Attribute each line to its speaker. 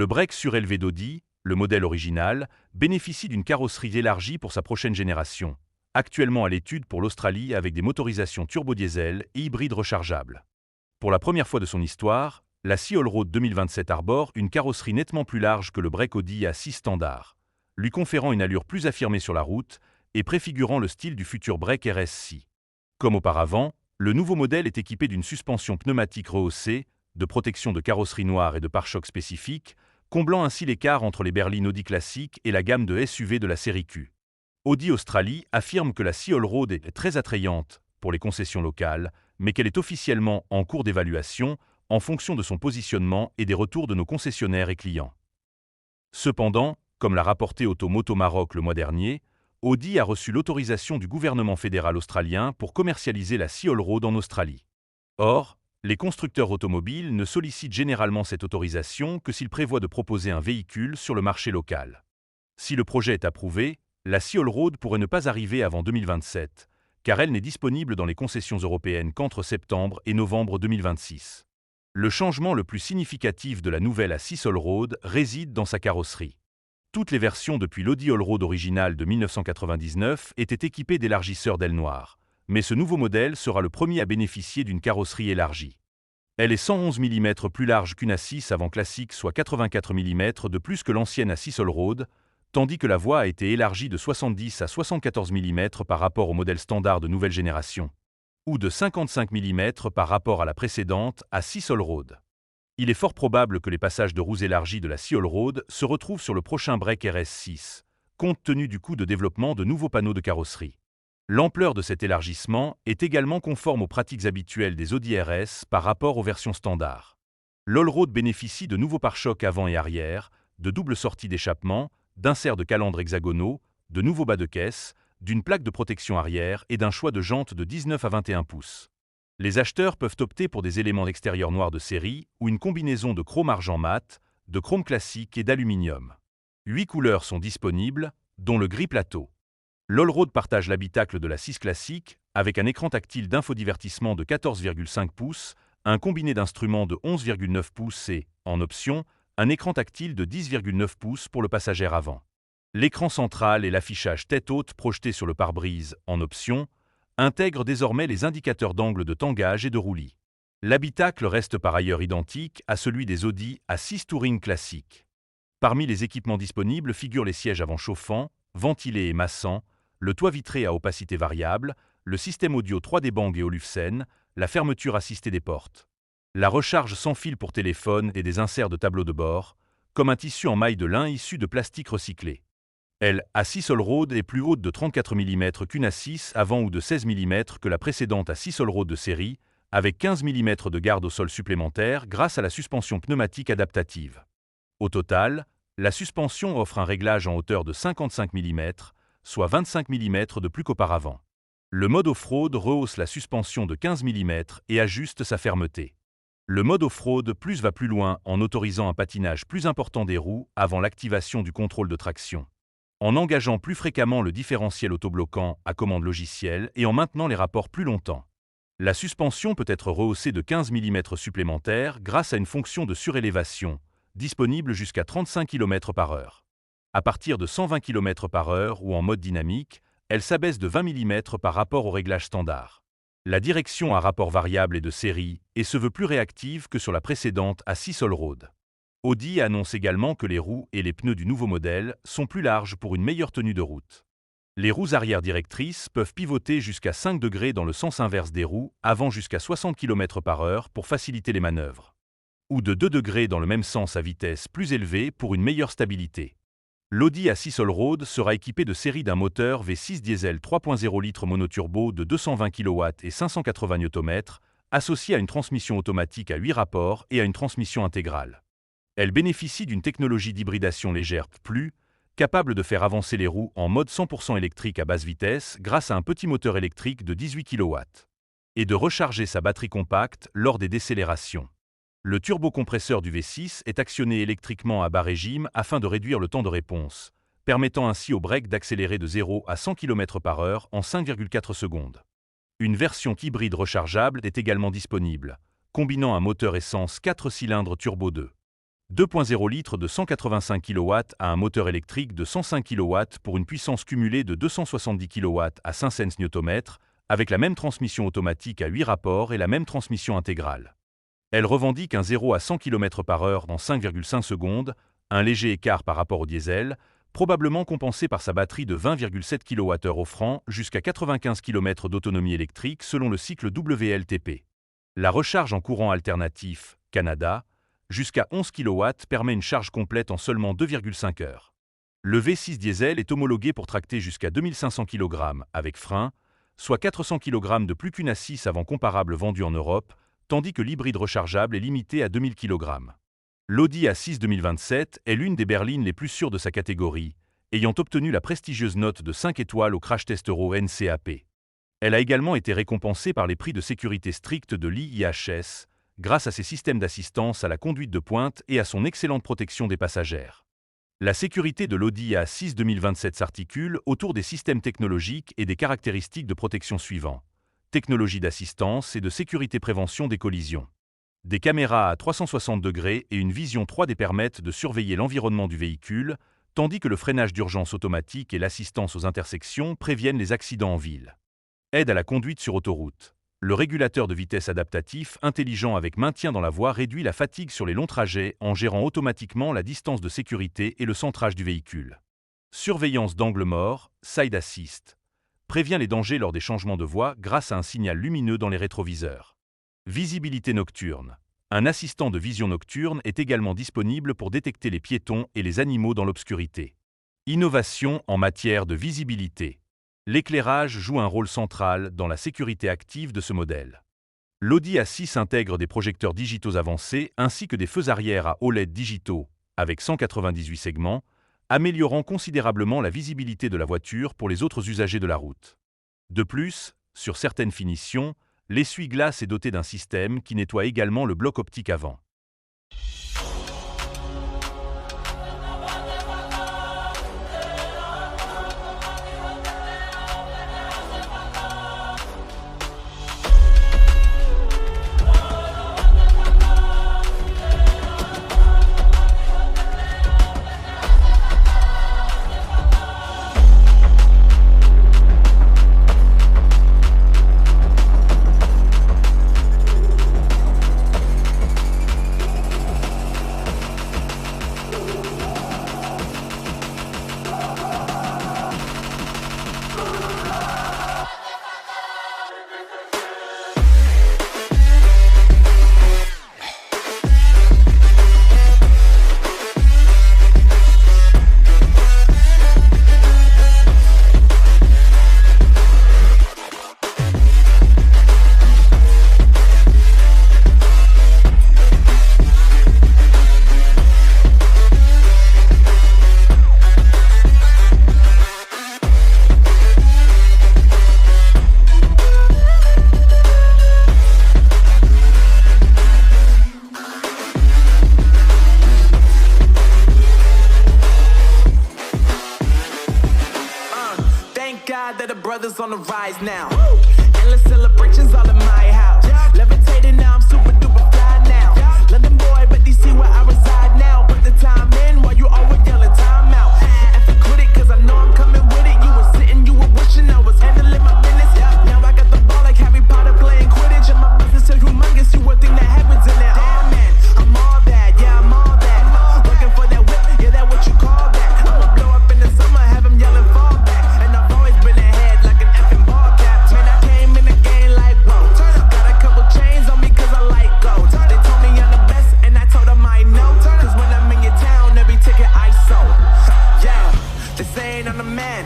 Speaker 1: break surélevé d'Audi, le modèle original, bénéficie d'une carrosserie élargie pour sa prochaine génération, actuellement à l'étude pour l'Australie avec des motorisations turbodiesel et hybrides rechargeables. Pour la première fois de son histoire, la Sea Allroad 2027 arbore une carrosserie nettement plus large que le break Audi A6 standard, lui conférant une allure plus affirmée sur la route et préfigurant le style du futur break RS6. Comme auparavant, le nouveau modèle est équipé d'une suspension pneumatique rehaussée, de protection de carrosserie noire et de pare-chocs spécifiques, comblant ainsi l'écart entre les berlines Audi classiques et la gamme de SUV de la série Q. Audi Australie affirme que la Sea Allroad est très attrayante pour les concessions locales, mais qu'elle est officiellement en cours d'évaluation en fonction de son positionnement et des retours de nos concessionnaires et clients. Cependant, comme l'a rapporté Automoto Maroc le mois dernier, Audi a reçu l'autorisation du gouvernement fédéral australien pour commercialiser la Sea Allroad en Australie. Or, les constructeurs automobiles ne sollicitent généralement cette autorisation que s'ils prévoient de proposer un véhicule sur le marché local. Si le projet est approuvé, la Sea Allroad pourrait ne pas arriver avant 2027, car elle n'est disponible dans les concessions européennes qu'entre septembre et novembre 2026. Le changement le plus significatif de la nouvelle A6 Allroad réside dans sa carrosserie. Toutes les versions depuis l'Audi Allroad originale de 1999 étaient équipées d'élargisseurs d'ailes noires, mais ce nouveau modèle sera le premier à bénéficier d'une carrosserie élargie. Elle est 111 mm plus large qu'une A6 avant classique, soit 84 mm de plus que l'ancienne A6 Allroad, tandis que la voie a été élargie de 70 à 74 mm par rapport au modèle standard de nouvelle génération, ou de 55 mm par rapport à la précédente A6 Allroad. Il est fort probable que les passages de roues élargis de la Sea Allroad se retrouvent sur le prochain break RS6, compte tenu du coût de développement de nouveaux panneaux de carrosserie. L'ampleur de cet élargissement est également conforme aux pratiques habituelles des Audi RS par rapport aux versions standards. L'Allroad bénéficie de nouveaux pare-chocs avant et arrière, de doubles sorties d'échappement, d'inserts de calandres hexagonaux, de nouveaux bas de caisse, d'une plaque de protection arrière et d'un choix de jantes de 19 à 21 pouces. Les acheteurs peuvent opter pour des éléments d'extérieur noirs de série ou une combinaison de chrome argent mat, de chrome classique et d'aluminium. 8 couleurs sont disponibles, dont le gris plateau. L'Allroad partage l'habitacle de la 6 classique avec un écran tactile d'infodivertissement de 14,5 pouces, un combiné d'instruments de 11,9 pouces et, en option, un écran tactile de 10,9 pouces pour le passager avant. L'écran central et l'affichage tête haute projeté sur le pare-brise, en option, intègrent désormais les indicateurs d'angle de tangage et de roulis. L'habitacle reste par ailleurs identique à celui des Audi A6 Touring classique. Parmi les équipements disponibles figurent les sièges avant chauffants, ventilés et massants, le toit vitré à opacité variable, le système audio 3D Bang et Olufsen, la fermeture assistée des portes. La recharge sans fil pour téléphone et des inserts de tableau de bord, comme un tissu en maille de lin issu de plastique recyclé. Elle, A6 Allroad, est plus haute de 34 mm qu'une A6 avant ou de 16 mm que la précédente A6 Allroad de série, avec 15 mm de garde au sol supplémentaire grâce à la suspension pneumatique adaptative. Au total, la suspension offre un réglage en hauteur de 55 mm, soit 25 mm de plus qu'auparavant. Le mode off-road rehausse la suspension de 15 mm et ajuste sa fermeté. Le mode off-road plus va plus loin en autorisant un patinage plus important des roues avant l'activation du contrôle de traction, en engageant plus fréquemment le différentiel autobloquant à commande logicielle et en maintenant les rapports plus longtemps. La suspension peut être rehaussée de 15 mm supplémentaires grâce à une fonction de surélévation, disponible jusqu'à 35 km/h. À partir de 120 km/h ou en mode dynamique, elle s'abaisse de 20 mm par rapport au réglage standard. La direction à rapport variable est de série et se veut plus réactive que sur la précédente A6 Allroad. Audi annonce également que les roues et les pneus du nouveau modèle sont plus larges pour une meilleure tenue de route. Les roues arrière directrices peuvent pivoter jusqu'à 5 degrés dans le sens inverse des roues, avant jusqu'à 60 km/h pour faciliter les manœuvres, ou de 2 degrés dans le même sens à vitesse plus élevée pour une meilleure stabilité. L'Audi A6 Allroad sera équipé de série d'un moteur V6 diesel 3.0 litres monoturbo de 220 kW et 580 Nm, associé à une transmission automatique à 8 rapports et à une transmission intégrale. Elle bénéficie d'une technologie d'hybridation légère PLU, capable de faire avancer les roues en mode 100% électrique à basse vitesse grâce à un petit moteur électrique de 18 kW, et de recharger sa batterie compacte lors des décélérations. Le turbocompresseur du V6 est actionné électriquement à bas régime afin de réduire le temps de réponse, permettant ainsi au break d'accélérer de 0 à 100 km/h en 5,4 secondes. Une version hybride rechargeable est également disponible, combinant un moteur essence 4 cylindres turbo 2. 2.0 litres de 185 kW à un moteur électrique de 105 kW pour une puissance cumulée de 270 kW à 500 Nm, avec la même transmission automatique à 8 rapports et la même transmission intégrale. Elle revendique un 0 à 100 km/h dans 5,5 secondes, un léger écart par rapport au diesel, probablement compensé par sa batterie de 20,7 kWh offrant jusqu'à 95 km d'autonomie électrique selon le cycle WLTP. La recharge en courant alternatif, Canada, jusqu'à 11 kW permet une charge complète en seulement 2,5 heures. Le V6 diesel est homologué pour tracter jusqu'à 2500 kg avec frein, soit 400 kg de plus qu'une A6 avant comparable vendue en Europe, tandis que l'hybride rechargeable est limité à 2000 kg. L'Audi A6 2027 est l'une des berlines les plus sûres de sa catégorie, ayant obtenu la prestigieuse note de 5 étoiles au Crash Test Euro NCAP. Elle a également été récompensée par les prix de sécurité stricts de l'IIHS, grâce à ses systèmes d'assistance à la conduite de pointe et à son excellente protection des passagères. La sécurité de l'Audi A6 2027 s'articule autour des systèmes technologiques et des caractéristiques de protection suivants: technologie d'assistance et de sécurité prévention des collisions. Des caméras à 360 degrés et une vision 3D permettent de surveiller l'environnement du véhicule, tandis que le freinage d'urgence automatique et l'assistance aux intersections préviennent les accidents en ville. Aide à la conduite sur autoroute. Le régulateur de vitesse adaptatif intelligent avec maintien dans la voie réduit la fatigue sur les longs trajets en gérant automatiquement la distance de sécurité et le centrage du véhicule. Surveillance d'angle mort, Side Assist. Prévient les dangers lors des changements de voie grâce à un signal lumineux dans les rétroviseurs. Visibilité nocturne. Un assistant de vision nocturne est également disponible pour détecter les piétons et les animaux dans l'obscurité. Innovation en matière de visibilité. L'éclairage joue un rôle central dans la sécurité active de ce modèle. L'Audi A6 intègre des projecteurs digitaux avancés ainsi que des feux arrière à OLED digitaux, avec 198 segments, améliorant considérablement la visibilité de la voiture pour les autres usagers de la route. De plus, sur certaines finitions, l'essuie-glace est doté d'un système qui nettoie également le bloc optique avant.
Speaker 2: That the brothers on the rise now. Endless celebrations all in my house. Levitating now, I'm super duper fly now. London boy, but they see where I reside now. Put the time in while you always yelling time out. If you quit it, cause I know I'm coming with it. You were sitting, you were wishing I was handling my business. Now I got the ball like Harry Potter playing Quidditch. And my business is humongous, you would think that happens in there. Oh man, I'm all that, yeah, I'm all that. Working for that whip, yeah, that what you call that. I'ma blow up in the summer, have them yelling fall back. And I've always been ahead like an effing ball cap. Man, I came in the game like whoa. Got a couple chains on me cause I like gold. They told me I'm the best and I told them I know. Cause when I'm in your town, every ticket I sold. Yeah, they saying I'm the man.